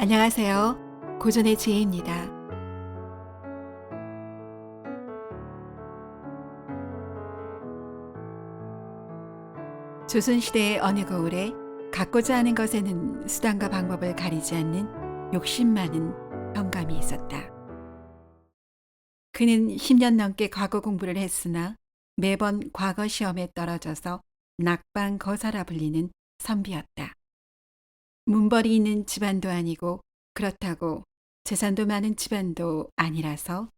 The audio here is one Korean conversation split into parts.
안녕하세요. 고전의 지혜입니다. 조선시대의 어느 거울에 갖고자 하는 것에는 수단과 방법을 가리지 않는 욕심 많은 영감이 있었다. 그는 10년 넘게 과거 공부를 했으나 매번 과거 시험에 떨어져서 낙방 거사라 불리는 선비였다. 문벌이 있는 집안도 아니고 그렇다고 재산도 많은 집안도 아니라서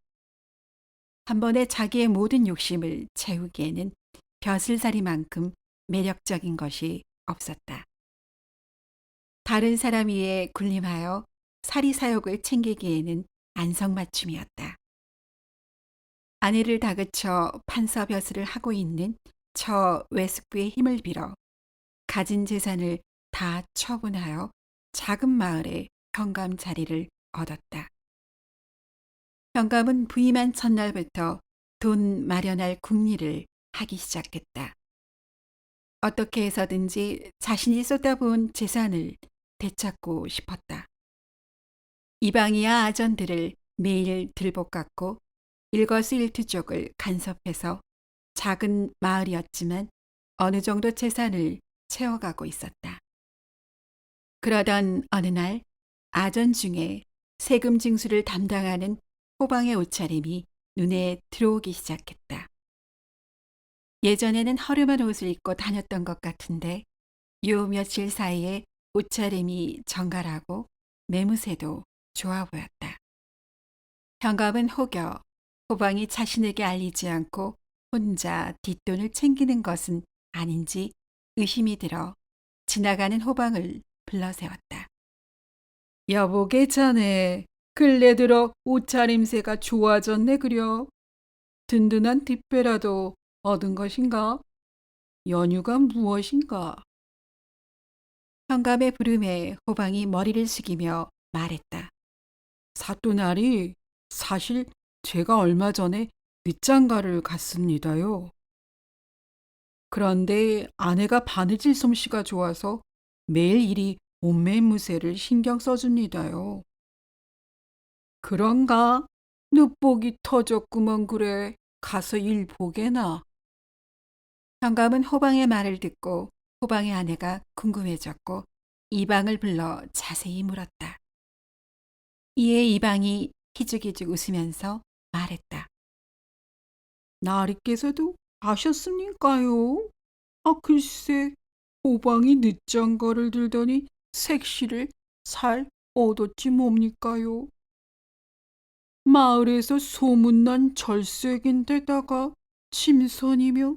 한 번에 자기의 모든 욕심을 채우기에는 벼슬살이만큼 매력적인 것이 없었다. 다른 사람 위에 군림하여 사리사욕을 챙기기에는 안성맞춤이었다. 아내를 다그쳐 판서벼슬을 하고 있는 저 외숙부의 힘을 빌어 가진 재산을 다 처분하여 작은 마을에 현감 자리를 얻었다. 현감은 부임한 첫날부터 돈 마련할 궁리를 하기 시작했다. 어떻게 해서든지 자신이 쏟아부은 재산을 되찾고 싶었다. 이방이야 아전들을 매일 들볶았고 일거수일투족을 간섭해서 작은 마을이었지만 어느 정도 재산을 채워가고 있었다. 그러던 어느 날 아전 중에 세금 징수를 담당하는 호방의 옷차림이 눈에 들어오기 시작했다. 예전에는 허름한 옷을 입고 다녔던 것 같은데 요 며칠 사이에 옷차림이 정갈하고 매무새도 좋아 보였다. 현감은 혹여 호방이 자신에게 알리지 않고 혼자 뒷돈을 챙기는 것은 아닌지 의심이 들어 지나가는 호방을 불러세웠다. 여보게 자네, 근래 들어 옷차림새가 좋아졌네 그려. 든든한 뒷배라도 얻은 것인가? 연유가 무엇인가? 현감의 부름에 호방이 머리를 숙이며 말했다. 사또나리, 사실 제가 얼마 전에 늦장가를 갔습니다요. 그런데 아내가 바느질 솜씨가 좋아서 매일 이리 옷매무새를 신경 써줍니다요. 그런가? 늦복이 터졌구먼 그래. 가서 일 보게나. 현감은 호방의 말을 듣고 호방의 아내가 궁금해졌고 이방을 불러 자세히 물었다. 이에 이방이 희죽희죽 웃으면서 말했다. 나리께서도 아셨습니까요? 아 글쎄 호방이 늦장거를 들더니 색시를 잘 얻었지 뭡니까요? 마을에서 소문난 절색인데다가 침선이며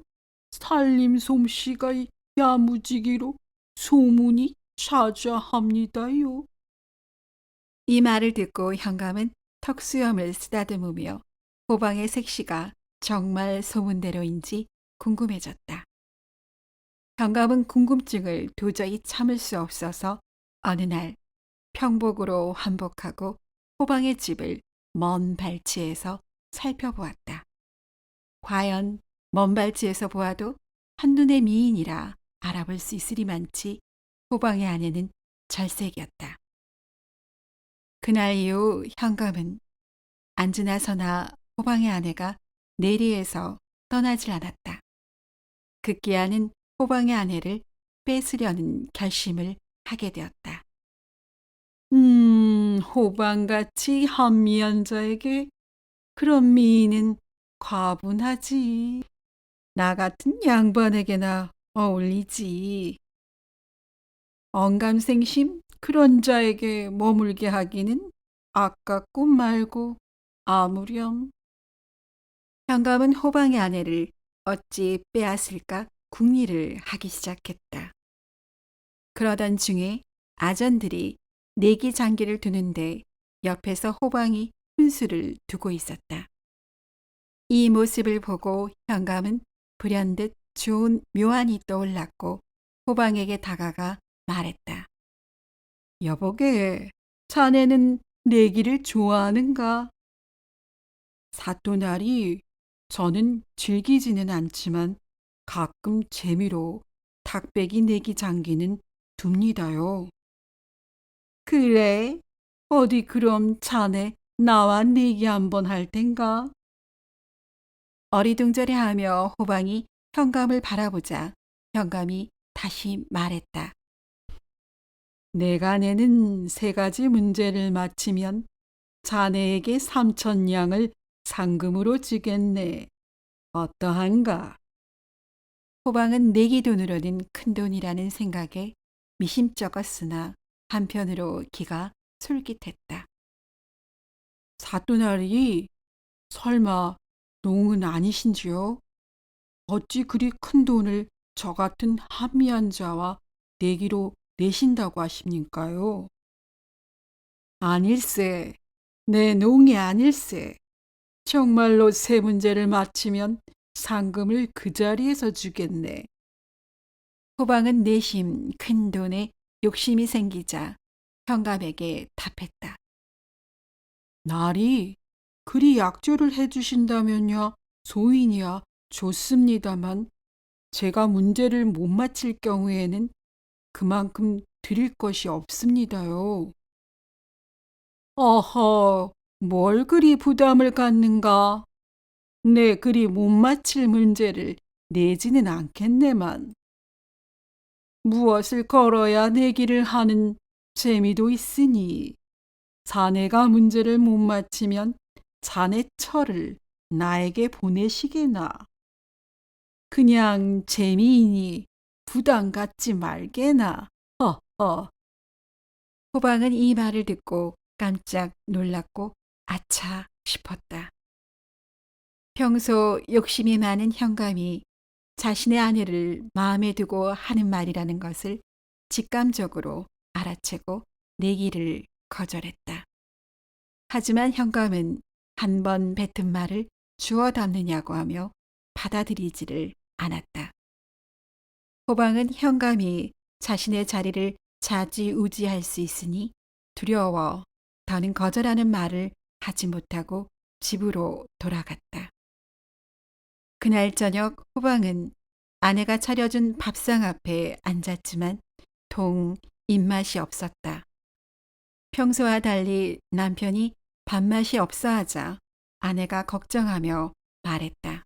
살림 솜씨가 야무지기로 소문이 자자합니다요. 이 말을 듣고 현감은 턱수염을 쓰다듬으며 호방의 색시가 정말 소문대로인지 궁금해졌다. 현감은 궁금증을 도저히 참을 수 없어서 어느 날 평복으로 환복하고 호방의 집을 먼 발치에서 살펴보았다. 과연 먼 발치에서 보아도 한눈에 미인이라 알아볼 수 있으리만치 호방의 아내는 절색이었다. 그날 이후 현감은 앉으나 서나 호방의 아내가 내리에서 떠나질 않았다. 급기야는 호방의 아내를 뺏으려는 결심을 하게 되었다. 호방같이 한미한 자에게 그런 미인은 과분하지. 나 같은 양반에게나 어울리지. 언감생심 그런 자에게 머물게 하기는 아깝고 말고 아무렴. 현감은 호방의 아내를 어찌 빼앗을까 궁리를 하기 시작했다. 그러던 중에 아전들이 내기 장기를 두는데 옆에서 호방이 훈수를 두고 있었다. 이 모습을 보고 현감은 불현듯 좋은 묘안이 떠올랐고 호방에게 다가가 말했다. 여보게, 자네는 내기를 좋아하는가? 사또나리, 저는 즐기지는 않지만 가끔 재미로 닭배기 내기 장기는 둡니다요. 그래? 어디 그럼 자네 나와 내기 한번 할 텐가? 어리둥절해하며 호방이 현감을 바라보자 현감이 다시 말했다. 내가 내는 세 가지 문제를 마치면 자네에게 3,000냥을 상금으로 주겠네. 어떠한가? 호방은 내기 돈으로는 큰 돈이라는 생각에 미심쩍었으나 한편으로 기가 솔깃했다. 사또나리, 설마 농은 아니신지요? 어찌 그리 큰 돈을 저 같은 한미한 자와 내기로 내신다고 하십니까요? 아닐세. 내 농이 아닐세. 정말로 세 문제를 마치면 상금을 그 자리에서 주겠네. 호방은 내심 큰 돈에 욕심이 생기자 현감에게 답했다. 날이 그리 약조를 해주신다면야 소인이야 좋습니다만 제가 문제를 못 맞힐 경우에는 그만큼 드릴 것이 없습니다요. 어허, 뭘 그리 부담을 갖는가? 내 그리 못 맞힐 문제를 내지는 않겠네만. 무엇을 걸어야 내기를 하는 재미도 있으니 자네가 문제를 못 맞히면 자네 철을 나에게 보내시게나. 그냥 재미이니 부담 갖지 말게나. 허허. 호방은 이 말을 듣고 깜짝 놀랐고 아차 싶었다. 평소 욕심이 많은 현감이 자신의 아내를 마음에 두고 하는 말이라는 것을 직감적으로 알아채고 내기를 거절했다. 하지만 현감은 한 번 뱉은 말을 주워 담느냐고 하며 받아들이지를 않았다. 호방은 현감이 자신의 자리를 좌지우지할 수 있으니 두려워 더는 거절하는 말을 하지 못하고 집으로 돌아갔다. 그날 저녁 호방은 아내가 차려준 밥상 앞에 앉았지만 통 입맛이 없었다. 평소와 달리 남편이 밥맛이 없어 하자 아내가 걱정하며 말했다.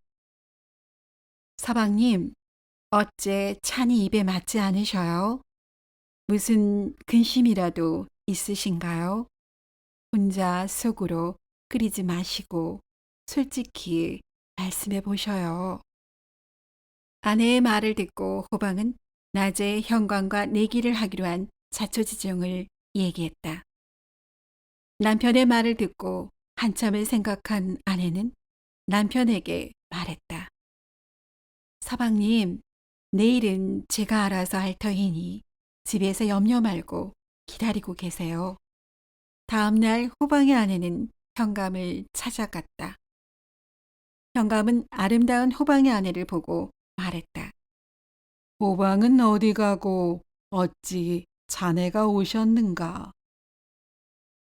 서방님, 어째 찬이 입에 맞지 않으셔요? 무슨 근심이라도 있으신가요? 혼자 속으로 끓이지 마시고 솔직히 말씀해 보셔요. 아내의 말을 듣고 호방은 낮에 현관과 내기를 하기로 한 자초지종을 얘기했다. 남편의 말을 듣고 한참을 생각한 아내는 남편에게 말했다. 서방님, 내일은 제가 알아서 할 터이니 집에서 염려 말고 기다리고 계세요. 다음 날 호방의 아내는 현감을 찾아갔다. 현감은 아름다운 호방의 아내를 보고 말했다. 호방은 어디 가고 어찌 자네가 오셨는가?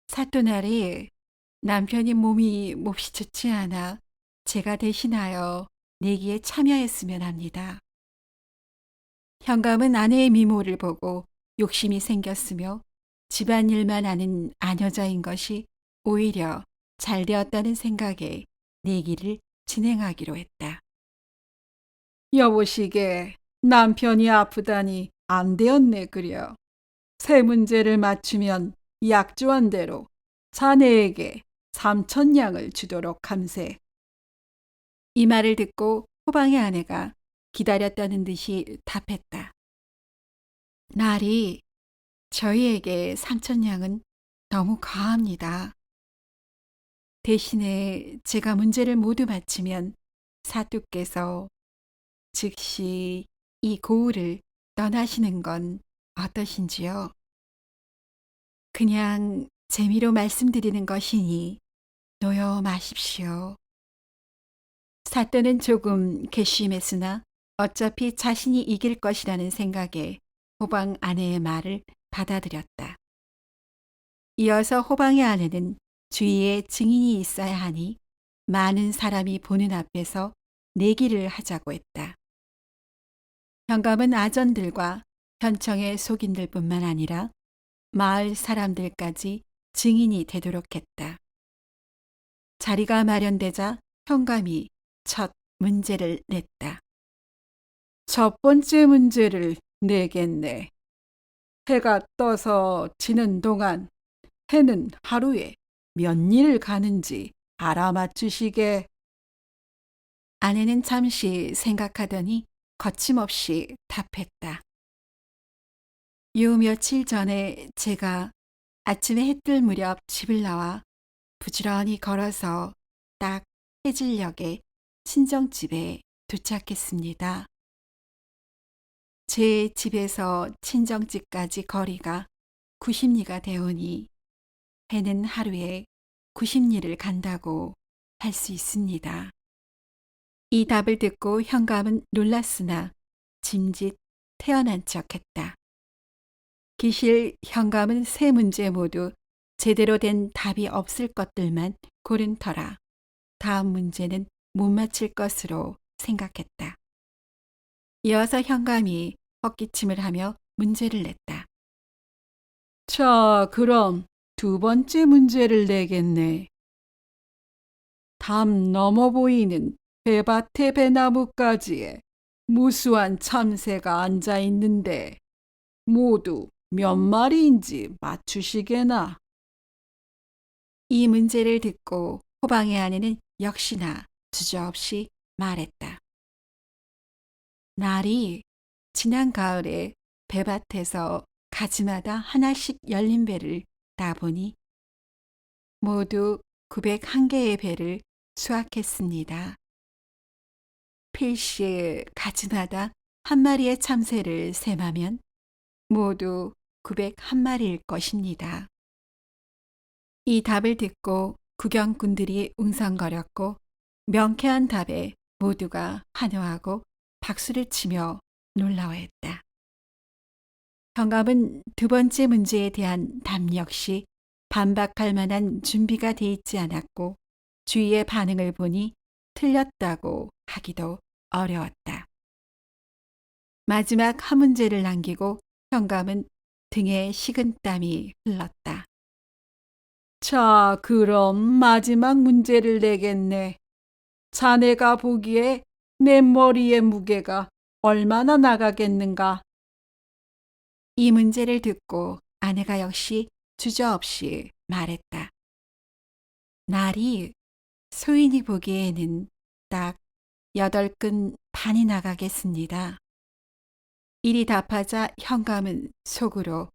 사또날이 남편이 몸이 몹시 좋지 않아 제가 대신하여 내기에 참여했으면 합니다. 현감은 아내의 미모를 보고 욕심이 생겼으며 집안일만 하는 아녀자인 것이 오히려 잘 되었다는 생각에 내기를 진행하기로 했다. 여보시게 남편이 아프다니 안 되었네 그려. 세 문제를 맞추면 약조한 대로 자네에게 3,000냥을 주도록 함세. 이 말을 듣고 호방의 아내가 기다렸다는 듯이 답했다. 날이 저희에게 3,000냥은 너무 과합니다. 대신에 제가 문제를 모두 마치면 사또께서 즉시 이 고을을 떠나시는 건 어떠신지요? 그냥 재미로 말씀드리는 것이니 놓여 마십시오. 사또는 조금 괘씸했으나 어차피 자신이 이길 것이라는 생각에 호방 아내의 말을 받아들였다. 이어서 호방의 아내는 주위에 증인이 있어야 하니 많은 사람이 보는 앞에서 내기를 하자고 했다. 현감은 아전들과 현청의 속인들뿐만 아니라 마을 사람들까지 증인이 되도록 했다. 자리가 마련되자 현감이 첫 문제를 냈다. 첫 번째 문제를 내겠네. 해가 떠서 지는 동안 해는 하루에 몇 일을 가는지 알아맞추시게. 아내는 잠시 생각하더니 거침없이 답했다. 요 며칠 전에 제가 아침에 해 뜰 무렵 집을 나와 부지런히 걸어서 딱 해질녘에 친정집에 도착했습니다. 제 집에서 친정집까지 거리가 90리가 되오니 해는 하루에 90리를 간다고 할 수 있습니다. 이 답을 듣고 현감은 놀랐으나 짐짓 태어난 척했다. 기실 현감은 세 문제 모두 제대로 된 답이 없을 것들만 고른 터라 다음 문제는 못 맞힐 것으로 생각했다. 이어서 현감이 헛기침을 하며 문제를 냈다. 자, 그럼 두 번째 문제를 내겠네. 담 넘어 보이는 배밭의 배나무가지에 무수한 참새가 앉아 있는데 모두 몇 마리인지 맞추시게나. 이 문제를 듣고 호방의 아내는 역시나 주저없이 말했다. 날이 지난 가을에 배밭에서 가지마다 하나씩 열린 배를 따보니 모두 901개의 배를 수확했습니다. 필시 가지마다 한 마리의 참새를 셈하면 모두 901마리일 것입니다. 이 답을 듣고 구경꾼들이 웅성거렸고 명쾌한 답에 모두가 환호하고 박수를 치며 놀라워했다. 현감은 두 번째 문제에 대한 답 역시 반박할 만한 준비가 돼 있지 않았고 주위의 반응을 보니 틀렸다고 하기도 어려웠다. 마지막 한 문제를 남기고 현감은 등에 식은땀이 흘렀다. 자, 그럼 마지막 문제를 내겠네. 자네가 보기에 내 머리의 무게가 얼마나 나가겠는가? 이 문제를 듣고 아내가 역시 주저없이 말했다. 날이 소인이 보기에는 딱 8근 반이 나가겠습니다. 이리 답하자 현감은 속으로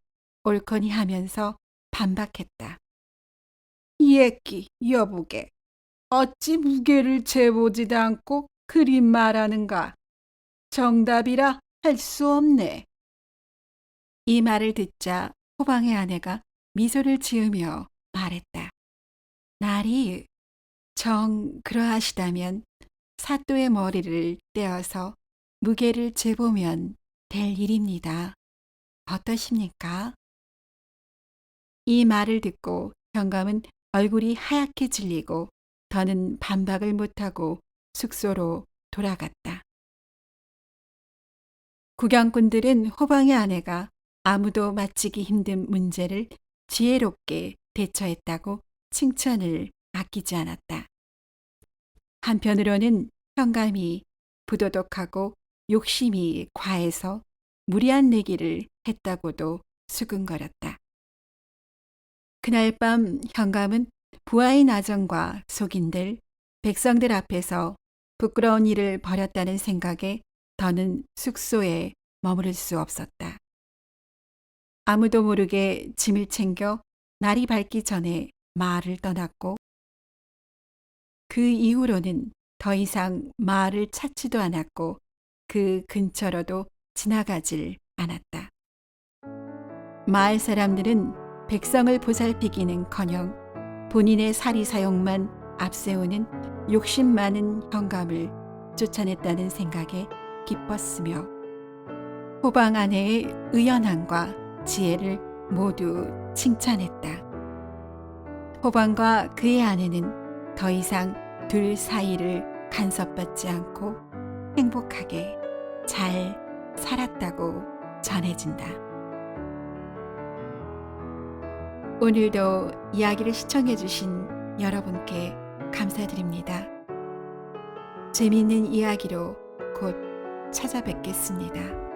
옳거니 하면서 반박했다. 예끼 여보게, 어찌 무게를 재보지도 않고 그리 말하는가? 정답이라 할 수 없네. 이 말을 듣자 호방의 아내가 미소를 지으며 말했다. 날이 정 그러하시다면 사또의 머리를 떼어서 무게를 재보면 될 일입니다. 어떠십니까? 이 말을 듣고 현감은 얼굴이 하얗게 질리고 더는 반박을 못하고 숙소로 돌아갔다. 구경꾼들은 호방의 아내가 아무도 맞히기 힘든 문제를 지혜롭게 대처했다고 칭찬을 아끼지 않았다. 한편으로는 현감이 부도덕하고 욕심이 과해서 무리한 내기를 했다고도 수근거렸다. 그날 밤 현감은 부하의 나정과 속인들, 백성들 앞에서 부끄러운 일을 벌였다는 생각에 더는 숙소에 머무를 수 없었다. 아무도 모르게 짐을 챙겨 날이 밝기 전에 마을을 떠났고 그 이후로는 더 이상 마을을 찾지도 않았고 그 근처로도 지나가질 않았다. 마을 사람들은 백성을 보살피기는커녕 본인의 사리 사욕만 앞세우는 욕심 많은 현감을 쫓아냈다는 생각에 기뻤으며 호방 아내의 의연함과 지혜를 모두 칭찬했다. 호방과 그의 아내는 더 이상 둘 사이를 간섭받지 않고 행복하게 잘 살았다고 전해진다. 오늘도 이야기를 시청해 주신 여러분께 감사드립니다. 재미있는 이야기로 곧 찾아뵙겠습니다.